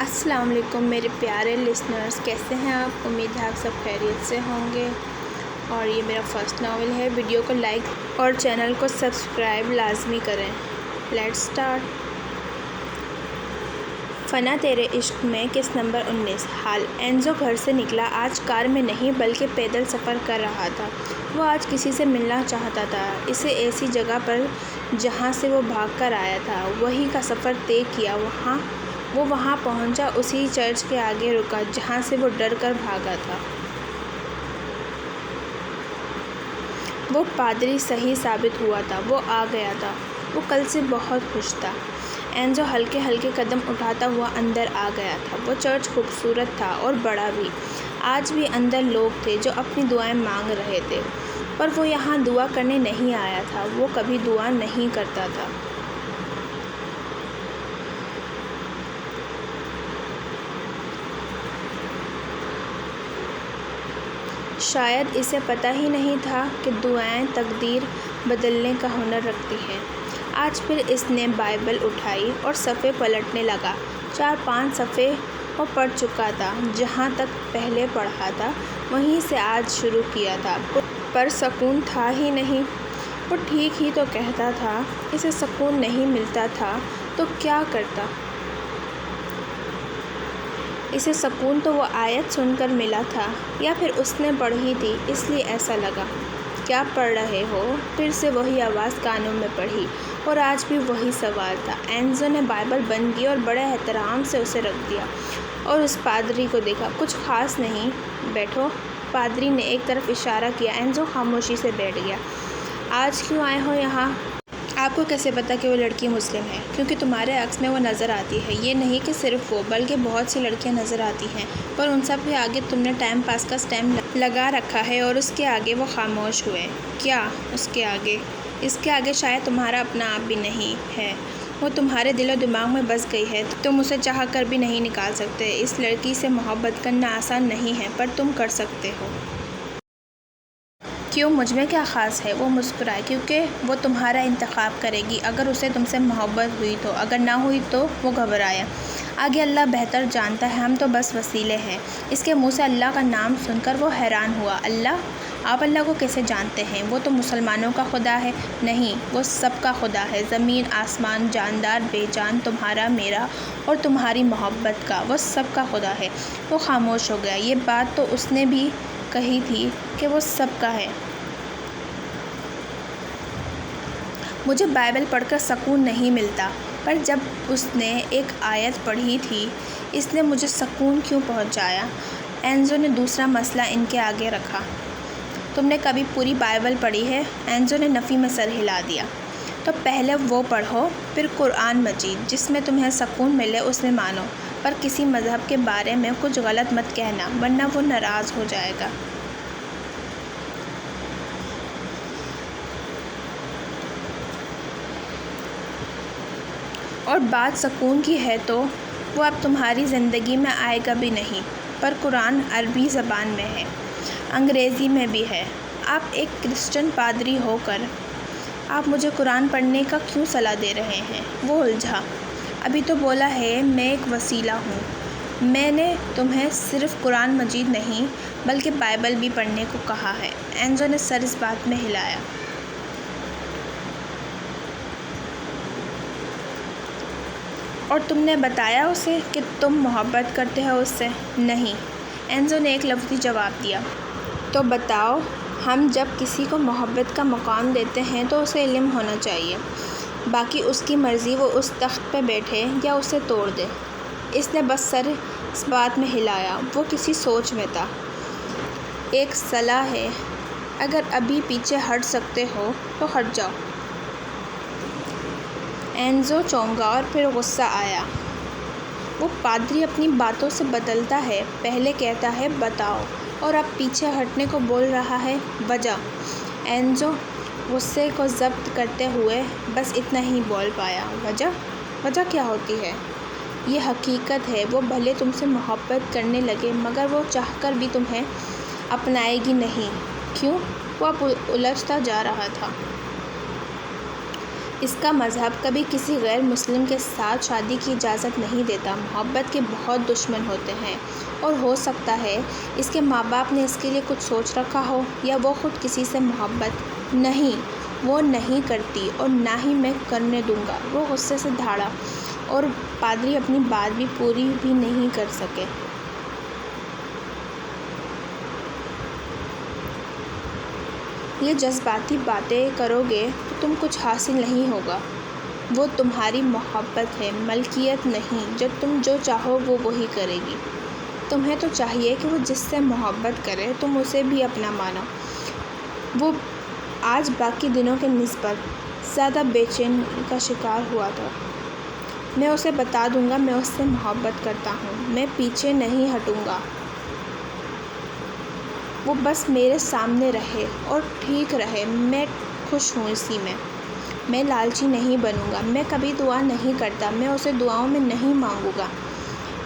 السلام علیکم میرے پیارے لسنرز، کیسے ہیں آپ؟ امید ہے آپ سب خیریت سے ہوں گے۔ اور یہ میرا فرسٹ ناول ہے۔ ویڈیو کو لائک اور چینل کو سبسکرائب لازمی کریں۔ Let's start. فنا تیرے عشق میں کس نمبر 19 حال اینزو گھر سے نکلا۔ آج کار میں نہیں بلکہ پیدل سفر کر رہا تھا۔ وہ آج کسی سے ملنا چاہتا تھا، اسے ایسی جگہ پر جہاں سے وہ بھاگ کر آیا تھا وہیں کا سفر طے کیا۔ وہ وہاں پہنچا، اسی چرچ کے آگے رکا جہاں سے وہ ڈر کر بھاگا تھا۔ وہ پادری صحیح ثابت ہوا تھا، وہ آ گیا تھا۔ وہ کل سے بہت خوش تھا۔ اینزو ہلکے ہلکے قدم اٹھاتا ہوا اندر آ گیا تھا۔ وہ چرچ خوبصورت تھا اور بڑا بھی۔ آج بھی اندر لوگ تھے جو اپنی دعائیں مانگ رہے تھے، پر وہ یہاں دعا کرنے نہیں آیا تھا۔ وہ کبھی دعا نہیں کرتا تھا۔ شاید اسے پتہ ہی نہیں تھا کہ دعائیں تقدیر بدلنے کا ہنر رکھتی ہیں۔ آج پھر اس نے بائبل اٹھائی اور صفحے پلٹنے لگا۔ 4-5 صفحے وہ پڑھ چکا تھا۔ جہاں تک پہلے پڑھا تھا وہیں سے آج شروع کیا تھا، پر سکون تھا ہی نہیں۔ وہ ٹھیک ہی تو کہتا تھا، اسے سکون نہیں ملتا تھا تو کیا کرتا؟ اسے سکون تو وہ آیت سن کر ملا تھا، یا پھر اس نے پڑھی تھی اس لیے ایسا لگا۔ کیا پڑھ رہے ہو؟ پھر سے وہی آواز کانوں میں پڑی، اور آج بھی وہی سوال تھا۔ اینزو نے بائبل بند کی اور بڑے احترام سے اسے رکھ دیا اور اس پادری کو دیکھا۔ کچھ خاص نہیں، بیٹھو۔ پادری نے ایک طرف اشارہ کیا۔ اینزو خاموشی سے بیٹھ گیا۔ آج کیوں آئے ہو یہاں؟ آپ کو کیسے پتا کہ وہ لڑکی مسلم ہے؟ کیونکہ تمہارے عکس میں وہ نظر آتی ہے۔ یہ نہیں کہ صرف وہ، بلکہ بہت سی لڑکیاں نظر آتی ہیں، پر ان سب کے آگے تم نے ٹائم پاس کا اسٹیمپ لگا رکھا ہے۔ اور اس کے آگے وہ خاموش ہوئے۔ کیا اس کے آگے؟ اس کے آگے شاید تمہارا اپنا آپ بھی نہیں ہے۔ وہ تمہارے دل و دماغ میں بس گئی ہے، تم اسے چاہ کر بھی نہیں نکال سکتے۔ اس لڑکی سے محبت کرنا آسان نہیں ہے، پر تم کر سکتے ہو۔ کیوں؟ مجھ میں کیا خاص ہے؟ وہ مسکرائے۔ کیونکہ وہ تمہارا انتخاب کرے گی اگر اسے تم سے محبت ہوئی تو، اگر نہ ہوئی تو۔ وہ گھبرایا۔ آگے اللہ بہتر جانتا ہے، ہم تو بس وسیلے ہیں۔ اس کے منہ سے اللہ کا نام سن کر وہ حیران ہوا۔ اللہ؟ آپ اللہ کو کیسے جانتے ہیں؟ وہ تو مسلمانوں کا خدا ہے۔ نہیں، وہ سب کا خدا ہے، زمین آسمان، جاندار بے جان، تمہارا، میرا اور تمہاری محبت کا، وہ سب کا خدا ہے۔ وہ خاموش ہو گیا۔ یہ بات تو اس نے بھی کہی تھی کہ وہ سب کا ہے۔ مجھے بائبل پڑھ کر سکون نہیں ملتا، پر جب اس نے ایک آیت پڑھی تھی اس نے مجھے سکون کیوں پہنچایا۔ اینزو نے دوسرا مسئلہ ان کے آگے رکھا۔ تم نے کبھی پوری بائبل پڑھی ہے؟ اینزو نے نفی میں سر ہلا دیا۔ تو پہلے وہ پڑھو، پھر قرآن مجید، جس میں تمہیں سکون ملے اس میں مانو، پر کسی مذہب کے بارے میں کچھ غلط مت کہنا، ورنہ وہ ناراض ہو جائے گا۔ اور بات سکون کی ہے تو وہ اب تمہاری زندگی میں آئے گا بھی نہیں۔ پر قرآن عربی زبان میں ہے، انگریزی میں بھی ہے۔ آپ ایک کرسچن پادری ہو کر آپ مجھے قرآن پڑھنے کا کیوں صلاح دے رہے ہیں؟ وہ الجھا۔ ابھی تو بولا ہے میں ایک وسیلہ ہوں۔ میں نے تمہیں صرف قرآن مجید نہیں بلکہ بائبل بھی پڑھنے کو کہا ہے۔ اینزو نے سر اس بات میں ہلایا۔ اور تم نے بتایا اسے کہ تم محبت کرتے ہو اس سے؟ نہیں، اینزو نے ایک لفظی جواب دیا۔ تو بتاؤ۔ ہم جب کسی کو محبت کا مقام دیتے ہیں تو اسے علم ہونا چاہیے، باقی اس کی مرضی وہ اس تخت پہ بیٹھے یا اسے توڑ دے۔ اس نے بس سر اس بات میں ہلایا۔ وہ کسی سوچ میں تھا۔ ایک صلاح ہے، اگر ابھی پیچھے ہٹ سکتے ہو تو ہٹ جاؤ۔ اینزو چونکا اور پھر غصہ آیا۔ وہ پادری اپنی باتوں سے بدلتا ہے، پہلے کہتا ہے بتاؤ، اور اب پیچھے ہٹنے کو بول رہا ہے۔ وجہ؟ اینزو غصے کو ضبط کرتے ہوئے بس اتنا ہی بول پایا۔ وجہ؟ وجہ کیا ہوتی ہے؟ یہ حقیقت ہے، وہ بھلے تم سے محبت کرنے لگے مگر وہ چاہ کر بھی تمہیں اپنائے گی نہیں۔ کیوں؟ وہ اب الجھتا جا رہا تھا۔ اس کا مذہب کبھی کسی غیر مسلم کے ساتھ شادی کی اجازت نہیں دیتا۔ محبت کے بہت دشمن ہوتے ہیں اور ہو سکتا ہے اس کے ماں باپ نے اس کے لیے کچھ سوچ رکھا ہو، یا وہ خود کسی سے محبت نہیں، وہ نہیں کرتی اور نہ ہی میں کرنے دوں گا۔ وہ غصے سے دھاڑا اور پادری اپنی بات بھی پوری بھی نہیں کر سکے۔ یہ جذباتی باتیں کرو گے تو تم کچھ حاصل نہیں ہوگا۔ وہ تمہاری محبت ہے، ملکیت نہیں۔ تم جو چاہو وہ وہی کرے گی۔ تمہیں تو چاہیے کہ وہ جس سے محبت کرے تم اسے بھی اپنا مانو۔ وہ آج باقی دنوں کے نسبت زیادہ بے چینی کا شکار ہوا تھا۔ میں اسے بتا دوں گا میں اس سے محبت کرتا ہوں، میں پیچھے نہیں ہٹوں گا۔ وہ بس میرے سامنے رہے اور ٹھیک رہے، میں خوش ہوں اسی میں۔ میں لالچی نہیں بنوں گا، میں کبھی دعا نہیں کرتا، میں اسے دعاؤں میں نہیں مانگوں گا۔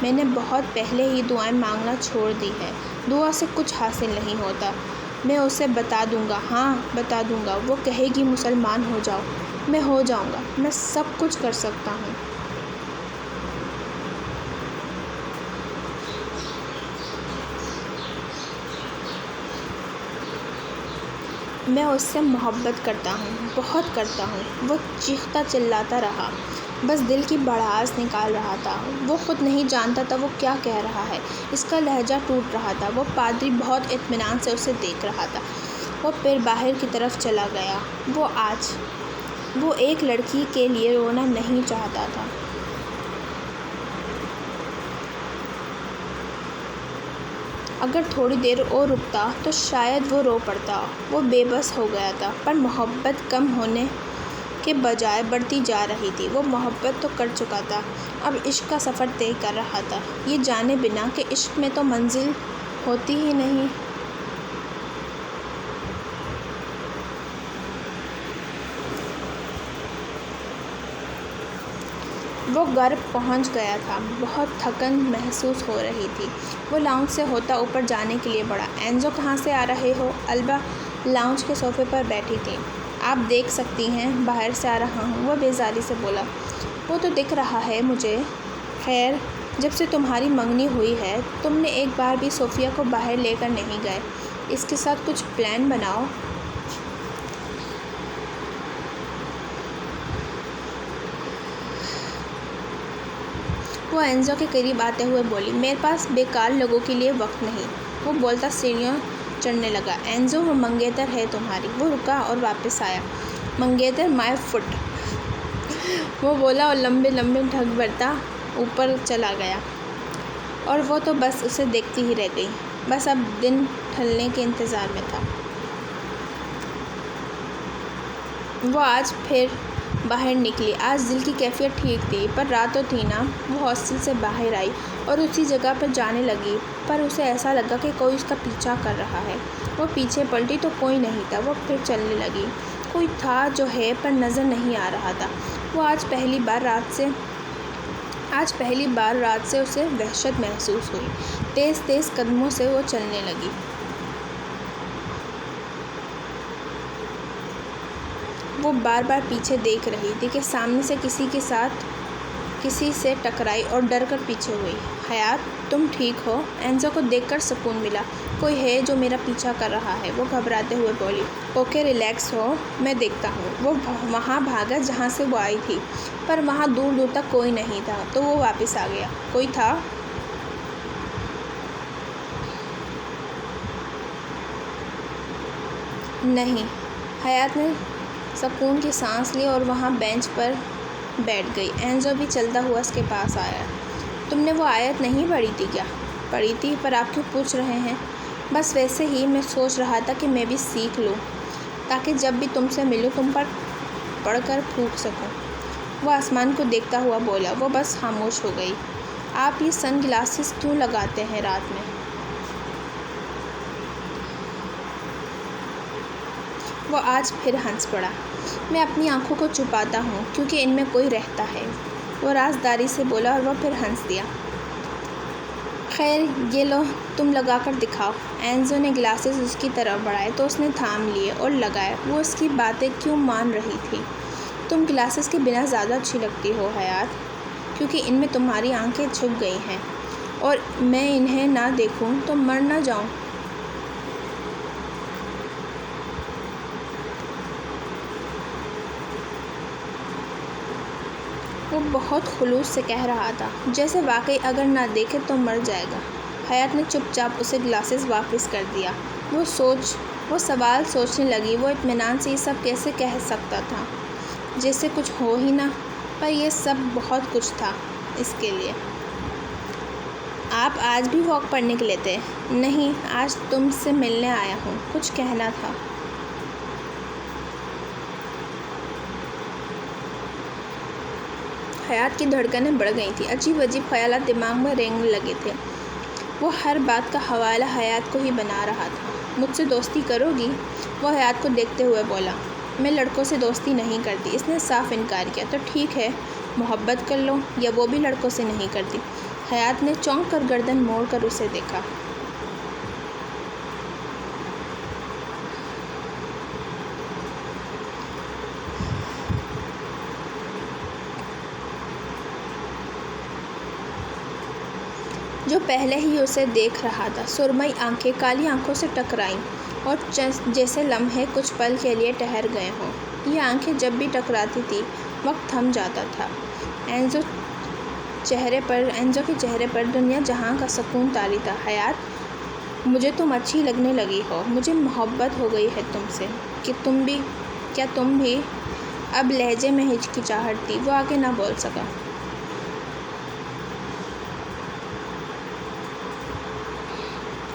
میں نے بہت پہلے ہی دعائیں مانگنا چھوڑ دی ہے۔ دعا سے کچھ حاصل نہیں ہوتا۔ میں اسے بتا دوں گا، ہاں بتا دوں گا۔ وہ کہے گی مسلمان ہو جاؤ، میں ہو جاؤں گا۔ میں سب کچھ کر سکتا ہوں۔ میں اس سے محبت کرتا ہوں، بہت کرتا ہوں۔ وہ چیختا چلاتا رہا، بس دل کی بڑاس نکال رہا تھا۔ وہ خود نہیں جانتا تھا وہ کیا کہہ رہا ہے۔ اس کا لہجہ ٹوٹ رہا تھا۔ وہ پادری بہت اطمینان سے اسے دیکھ رہا تھا۔ وہ پھر باہر کی طرف چلا گیا۔ وہ ایک لڑکی کے لیے رونا نہیں چاہتا تھا۔ اگر تھوڑی دیر اور رکتا تو شاید وہ رو پڑتا۔ وہ بے بس ہو گیا تھا، پر محبت کم ہونے کے بجائے بڑھتی جا رہی تھی۔ وہ محبت تو کر چکا تھا، اب عشق کا سفر طے کر رہا تھا، یہ جانے بنا کہ عشق میں تو منزل ہوتی ہی نہیں۔ وہ گھر پہنچ گیا تھا، بہت تھکن محسوس ہو رہی تھی۔ وہ لاؤنج سے ہوتا اوپر جانے کے لیے بڑھا۔ اینزو کہاں سے آ رہے ہو؟ البا لاؤنج کے صوفے پر بیٹھی تھی۔ آپ دیکھ سکتی ہیں باہر سے آ رہا ہوں، وہ بیزاری سے بولا۔ وہ تو دکھ رہا ہے مجھے۔ خیر، جب سے تمہاری منگنی ہوئی ہے تم نے ایک بار بھی صوفیہ کو باہر لے کر نہیں گئے۔ اس کے ساتھ کچھ پلان بناؤ۔ وہ اینزو کے قریب آتے ہوئے بولی، میرے پاس بیکار لوگوں کے لیے وقت نہیں۔ وہ بولتا سیڑھیاں چڑھنے لگا۔ اینزو وہ منگیتر ہے تمہاری۔ وہ رکا اور واپس آیا۔ منگیتر مائی فٹ، وہ بولا اور لمبے لمبے ڈھک بھرتا اوپر چلا گیا۔ اور وہ تو بس اسے دیکھتی ہی رہ گئی، بس اب دن ڈھلنے کے انتظار میں تھا۔ وہ آج پھر باہر نکلی۔ آج دل کی کیفیت ٹھیک تھی، پر رات تھی نا۔ وہ ہاسٹل سے باہر آئی اور اسی جگہ پر جانے لگی، پر اسے ایسا لگا کہ کوئی اس کا پیچھا کر رہا ہے۔ وہ پیچھے پلٹی تو کوئی نہیں تھا۔ وہ پھر چلنے لگی۔ کوئی تھا جو ہے پر نظر نہیں آ رہا تھا۔ وہ آج پہلی بار رات سے اسے وحشت محسوس ہوئی۔ تیز تیز قدموں سے وہ چلنے لگی۔ وہ بار بار پیچھے دیکھ رہی تھی کہ سامنے سے کسی سے ٹکرائی اور ڈر کر پیچھے ہوئی۔ حیات، تم ٹھیک ہو؟ اینزو کو دیکھ کر سکون ملا۔ کوئی ہے جو میرا پیچھا کر رہا ہے، وہ گھبراتے ہوئے بولی۔ اوکے، ریلیکس ہو، میں دیکھتا ہوں۔ وہ وہاں بھاگا جہاں سے وہ آئی تھی، پر وہاں دور دور تک کوئی نہیں تھا، تو وہ واپس آ گیا۔ کوئی تھا؟ نہیں۔ حیات نے سکون کی سانس لی اور وہاں بینچ پر بیٹھ گئی۔ اینزو بھی چلتا ہوا اس کے پاس آیا۔ تم نے وہ آیت نہیں پڑھی تھی کیا؟ پڑھی تھی، پر آپ کیوں پوچھ رہے ہیں؟ بس ویسے ہی، میں سوچ رہا تھا کہ میں بھی سیکھ لوں تاکہ جب بھی تم سے ملوں تم پر پڑھ کر پھونک سکوں۔ وہ آسمان کو دیکھتا ہوا بولا۔ وہ بس خاموش ہو گئی۔ آپ یہ سن گلاسز کیوں لگاتے ہیں رات میں؟ وہ آج پھر ہنس پڑا۔ میں اپنی آنکھوں کو چھپاتا ہوں کیونکہ ان میں کوئی رہتا ہے، وہ رازداری سے بولا اور وہ پھر ہنس دیا۔ خیر، یہ لو، تم لگا کر دکھاؤ۔ اینزو نے گلاسز اس کی طرف بڑھائے تو اس نے تھام لیے اور لگائے۔ وہ اس کی باتیں کیوں مان رہی تھی؟ تم گلاسز کے بنا زیادہ اچھی لگتی ہو حیات، کیونکہ ان میں تمہاری آنکھیں چھپ گئی ہیں اور میں انہیں نہ دیکھوں تو مر نہ جاؤں۔ وہ بہت خلوص سے کہہ رہا تھا، جیسے واقعی اگر نہ دیکھے تو مر جائے گا۔ حیات نے چپ چاپ اسے گلاسز واپس کر دیا۔ وہ سوال سوچنے لگی، وہ اطمینان سے یہ سب کیسے کہہ سکتا تھا جیسے کچھ ہو ہی نہ، پر یہ سب بہت کچھ تھا اس کے لیے۔ آپ آج بھی واک پر نکلے تھے؟ نہیں، آج تم سے ملنے آیا ہوں، کچھ کہنا تھا۔ حیات کی دھڑکنیں بڑھ گئی تھیں، عجیب عجیب خیالات دماغ میں رینگنے لگے تھے۔ وہ ہر بات کا حوالہ حیات کو ہی بنا رہا تھا۔ مجھ سے دوستی کرو گی؟ وہ حیات کو دیکھتے ہوئے بولا۔ میں لڑکوں سے دوستی نہیں کرتی، اس نے صاف انکار کیا۔ تو ٹھیک ہے، محبت کر لو، یا وہ بھی لڑکوں سے نہیں کرتی؟ حیات نے چونک کر گردن موڑ کر اسے دیکھا۔ جو پہلے ہی اسے دیکھ رہا تھا۔ سرمئی آنکھیں کالی آنکھوں سے ٹکرائیں اور جیسے لمحے کچھ پل کے لیے ٹھہر گئے ہوں۔ یہ آنکھیں جب بھی ٹکراتی تھیں وقت تھم جاتا تھا۔ اینزو کے چہرے پر دنیا جہاں کا سکون طاری تھا۔ حیات، مجھے تم اچھی لگنے لگی ہو، مجھے محبت ہو گئی ہے تم سے۔ کیا تم بھی؟ اب لہجے میں ہچکچاہٹ تھی، وہ آگے نہ بول سکا۔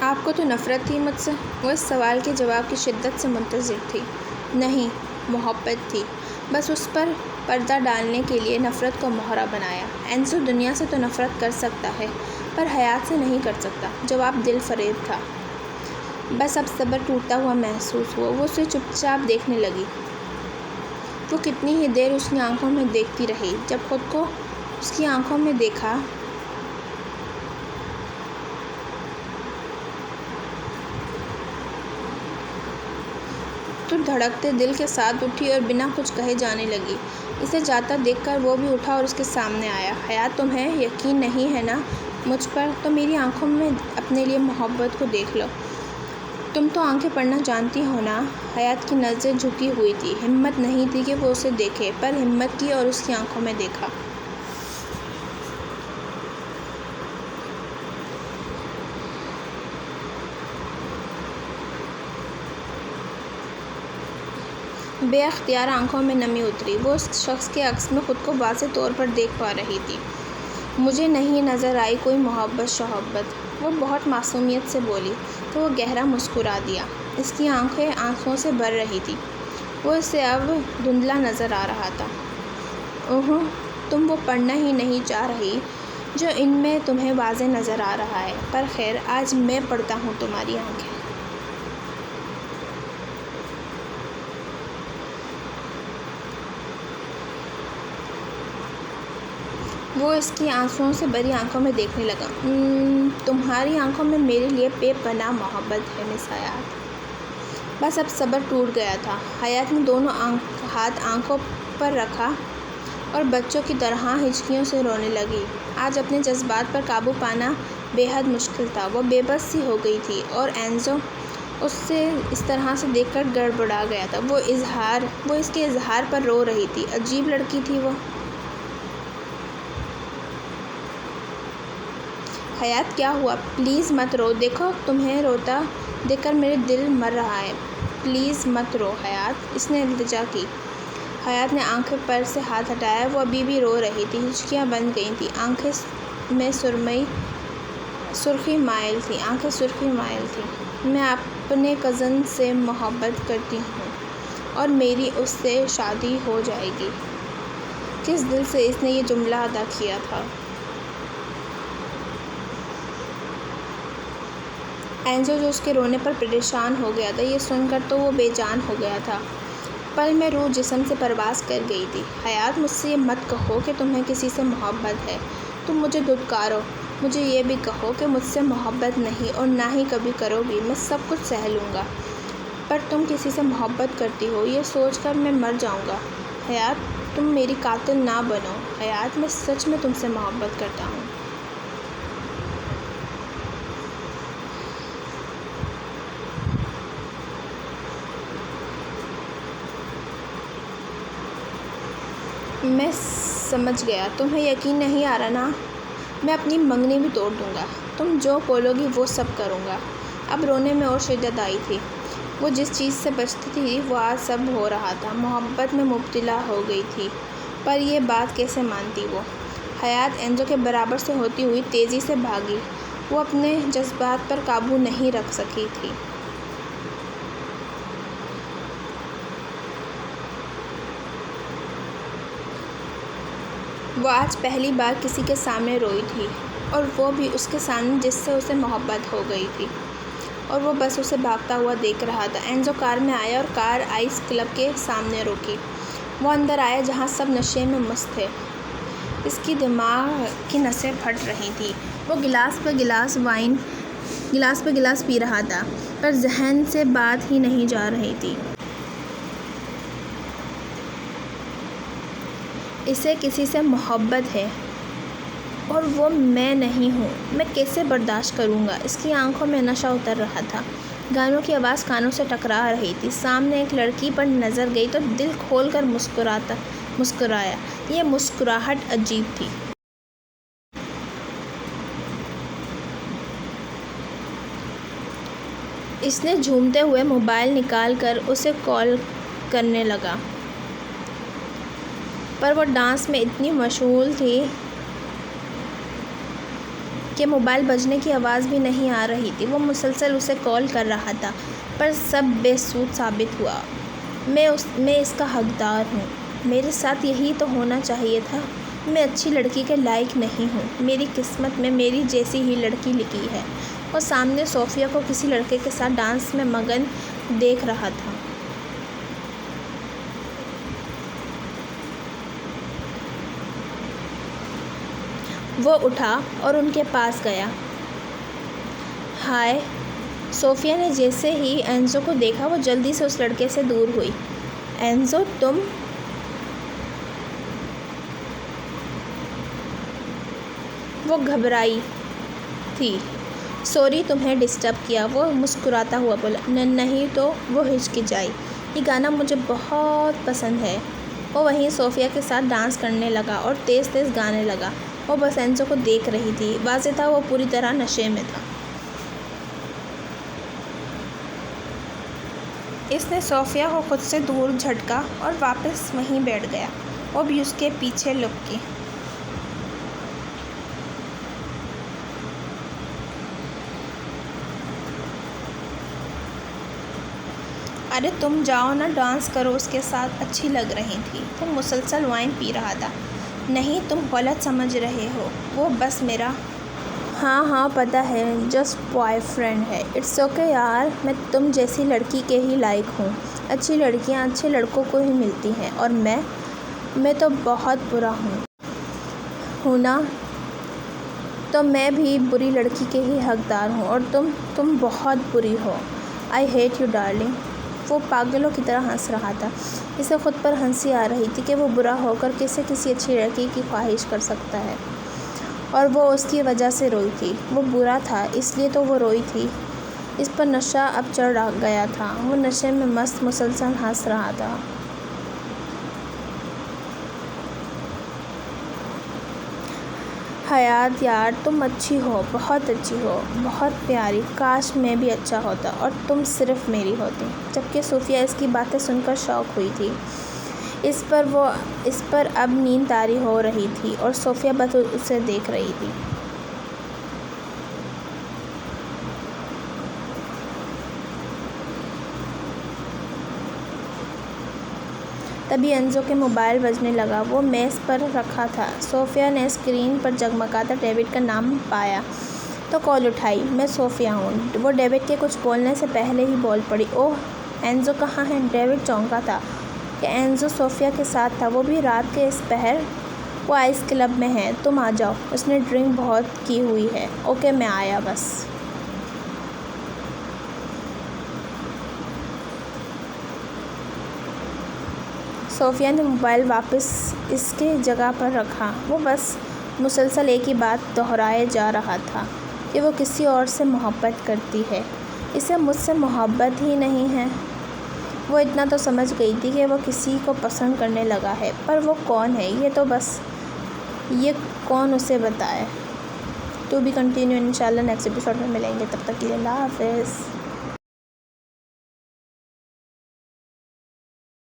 آپ کو تو نفرت تھی مجھ سے؟ وہ اس سوال کے جواب کی شدت سے منتظر تھی۔ نہیں، محبت تھی، بس اس پر پردہ ڈالنے کے لیے نفرت کو مہرا بنایا۔ اینزو دنیا سے تو نفرت کر سکتا ہے، پر حیات سے نہیں کر سکتا۔ جواب دل فریب تھا۔ بس اب صبر ٹوٹتا ہوا محسوس ہوا۔ وہ اسے چپ چاپ دیکھنے لگی۔ وہ کتنی ہی دیر اس کی آنکھوں میں دیکھتی رہی۔ جب خود کو اس کی آنکھوں میں دیکھا تو دھڑکتے دل کے ساتھ اٹھی اور بنا کچھ کہے جانے لگی۔ اسے جاتا دیکھ کر وہ بھی اٹھا اور اس کے سامنے آیا۔ حیات، تمہیں یقین نہیں ہے نا مجھ پر؟ تو میری آنکھوں میں اپنے لیے محبت کو دیکھ لو۔ تم تو آنکھیں پڑھنا جانتی ہو نا؟ حیات کی نظریں جھکی ہوئی تھی، ہمت نہیں تھی کہ وہ اسے دیکھے، پر ہمت کی اور اس کی آنکھوں میں دیکھا۔ بے اختیار آنکھوں میں نمی اتری۔ وہ اس شخص کے عکس میں خود کو واضح طور پر دیکھ پا رہی تھی۔ مجھے نہیں نظر آئی کوئی محبت شہبت، وہ بہت معصومیت سے بولی، تو وہ گہرا مسکرا دیا۔ اس کی آنکھیں آنسوؤں سے بھر رہی تھیں۔ وہ اسے اب دھندلا نظر آ رہا تھا۔ اوہ، تم وہ پڑھنا ہی نہیں چاہ رہی جو ان میں تمہیں واضح نظر آ رہا ہے، پر خیر، آج میں پڑھتا ہوں تمہاری آنکھیں۔ وہ اس کی آنسوؤں سے بھری آنکھوں میں دیکھنے لگا۔ تمہاری آنکھوں میں میرے لیے بے پناہ محبت ہے مس حیات۔ بس اب صبر ٹوٹ گیا تھا۔ حیات نے دونوں ہاتھ آنکھوں پر رکھا اور بچوں کی طرح ہچکیوں سے رونے لگی۔ آج اپنے جذبات پر قابو پانا بے حد مشکل تھا۔ وہ بے بس سی ہو گئی تھی اور اینزو اسے اس طرح سے دیکھ کر گڑبڑا گیا تھا۔ وہ اس کے اظہار پر رو رہی تھی۔ عجیب لڑکی تھی وہ۔ حیات، کیا ہوا؟ پلیز مت رو، دیکھو تمہیں روتا دیکھ کر میرا دل مر رہا ہے، پلیز مت رو حیات، اس نے التجا کی۔ حیات نے آنکھیں پر سے ہاتھ ہٹایا۔ وہ ابھی بھی رو رہی تھی، ہچکیاں بند گئی تھیں، آنکھیں میں سرخی مائل تھی۔ میں اپنے کزن سے محبت کرتی ہوں اور میری اس سے شادی ہو جائے گی۔ کس دل سے اس نے یہ جملہ ادا کیا تھا؟ اینزو جو اس کے رونے پر پریشان ہو گیا تھا، یہ سن کر تو وہ بے جان ہو گیا تھا۔ پل میں روح جسم سے پرواز کر گئی تھی۔ حیات، مجھ سے یہ مت کہو کہ تمہیں کسی سے محبت ہے، تم مجھے دھتکارو۔ مجھے یہ بھی کہو کہ مجھ سے محبت نہیں اور نہ ہی کبھی کرو گی، میں سب کچھ سہہ لوں گا، پر تم کسی سے محبت کرتی ہو، یہ سوچ کر میں مر جاؤں گا۔ حیات، تم میری قاتل نہ بنو حیات، میں سچ میں تم سے محبت کرتا ہوں۔ میں سمجھ گیا، تمہیں یقین نہیں آ رہا نا؟ میں اپنی منگنی بھی توڑ دوں گا، تم جو بولو گی وہ سب کروں گا۔ اب رونے میں اور شدت آئی تھی۔ وہ جس چیز سے بچتی تھی وہ آج سب ہو رہا تھا، محبت میں مبتلا ہو گئی تھی، پر یہ بات کیسے مانتی وہ؟ حیات اینزو کے برابر سے ہوتی ہوئی تیزی سے بھاگی، وہ اپنے جذبات پر قابو نہیں رکھ سکی تھی۔ وہ آج پہلی بار کسی کے سامنے روئی تھی، اور وہ بھی اس کے سامنے جس سے اسے محبت ہو گئی تھی، اور وہ بس اسے بھاگتا ہوا دیکھ رہا تھا۔ اینزو کار میں آیا اور کار آئس کلب کے سامنے روکی۔ وہ اندر آیا جہاں سب نشے میں مست تھے۔ اس کی دماغ کی نسیں پھٹ رہی تھیں۔ وہ گلاس پہ گلاس پی رہا تھا، پر ذہن سے بات ہی نہیں جا رہی تھی۔ اسے کسی سے محبت ہے اور وہ میں نہیں ہوں، میں کیسے برداشت کروں گا؟ اس کی آنکھوں میں نشہ اتر رہا تھا، گانوں کی آواز کانوں سے ٹکرا رہی تھی۔ سامنے ایک لڑکی پر نظر گئی تو دل کھول کر مسکرایا۔ یہ مسکراہٹ عجیب تھی۔ اس نے جھومتے ہوئے موبائل نکال کر اسے کال کرنے لگا، پر وہ ڈانس میں اتنی مشغول تھی کہ موبائل بجنے کی آواز بھی نہیں آ رہی تھی۔ وہ مسلسل اسے کال کر رہا تھا، پر سب بے سود ثابت ہوا۔ میں اس کا حقدار ہوں، میرے ساتھ یہی تو ہونا چاہیے تھا۔ میں اچھی لڑکی کے لائق نہیں ہوں، میری قسمت میں میری جیسی ہی لڑکی لکھی ہے۔ وہ سامنے صوفیہ کو کسی لڑکے کے ساتھ ڈانس میں مگن دیکھ رہا تھا۔ وہ اٹھا اور ان کے پاس گیا۔ ہائے، صوفیہ نے جیسے ہی اینزو کو دیکھا وہ جلدی سے اس لڑکے سے دور ہوئی۔ اینزو، تم؟ وہ گھبرائی تھی۔ سوری تمہیں ڈسٹرب کیا، وہ مسکراتا ہوا بولا۔ نہیں تو، وہ ہچکچائی۔ یہ گانا مجھے بہت پسند ہے۔ وہ وہیں صوفیہ کے ساتھ ڈانس کرنے لگا اور تیز تیز گانے لگا۔ وہ بس اینزو کو دیکھ رہی تھی، واضح تھا وہ پوری طرح نشے میں تھا۔ اس نے صوفیہ کو خود سے دور جھٹکا اور واپس وہیں بیٹھ گیا۔ وہ بھی اس کے پیچھے لپکی۔ ارے تم جاؤ نا، ڈانس کرو اس کے ساتھ، اچھی لگ رہی تھی۔ وہ مسلسل وائن پی رہا تھا۔ نہیں، تم غلط سمجھ رہے ہو، وہ بس میرا ہاں پتہ ہے، جسٹ بوائے فرینڈ ہے۔ اٹس اوکے یار، میں تم جیسی لڑکی کے ہی لائق ہوں۔ اچھی لڑکیاں اچھے لڑکوں کو ہی ملتی ہیں، اور میں تو بہت برا ہوں نا، تو میں بھی بری لڑکی کے ہی حقدار ہوں، اور تم بہت بری ہو۔ I hate you darling. وہ پاگلوں کی طرح ہنس رہا تھا۔ اسے خود پر ہنسی آ رہی تھی کہ وہ برا ہو کر کسی اچھی لڑکی کی خواہش کر سکتا ہے، اور وہ اس کی وجہ سے روئی تھی۔ وہ برا تھا اس لیے تو وہ روئی تھی۔ اس پر نشہ اب چڑھ گیا تھا، وہ نشے میں مست مسلسل ہنس رہا تھا۔ حیات یار، تم اچھی ہو، بہت اچھی ہو، بہت پیاری، کاش میں بھی اچھا ہوتا اور تم صرف میری ہوتی۔ جبکہ صوفیہ اس کی باتیں سن کر شاک ہوئی تھی۔ اس پر اب نیند طاری ہو رہی تھی اور صوفیہ بس اسے دیکھ رہی تھی۔ تبھی اینزو کے موبائل بجنے لگا۔ وہ میز پر رکھا تھا۔ صوفیہ نے اسکرین پر جگمگاتا ڈیوڈ کا نام پایا تو کال اٹھائی۔ میں صوفیہ ہوں۔ وہ ڈیوڈ کے کچھ بولنے سے پہلے ہی بول پڑی۔ اوہ، اینزو کہاں ہے؟ ڈیوڈ چونکا تھا کہ اینزو صوفیہ کے ساتھ تھا۔ وہ بھی رات کے اس پہر؟ وہ آئس کلب میں ہے، تم آ جاؤ، اس نے ڈرنک بہت کی ہوئی ہے۔ اوکے، میں آیا بس۔ صوفیہ نے موبائل واپس اس کے جگہ پر رکھا۔ وہ بس مسلسل ایک ہی بات دہرائے جا رہا تھا کہ وہ کسی اور سے محبت کرتی ہے، اسے مجھ سے محبت ہی نہیں ہے۔ وہ اتنا تو سمجھ گئی تھی کہ وہ کسی کو پسند کرنے لگا ہے، پر وہ کون ہے یہ کون اسے بتائے۔ ٹو بی کنٹینیو، انشاءاللہ نیکسٹ ایپیسوڈ میں ملیں گے، تب تک کے لیے اللہ حافظ۔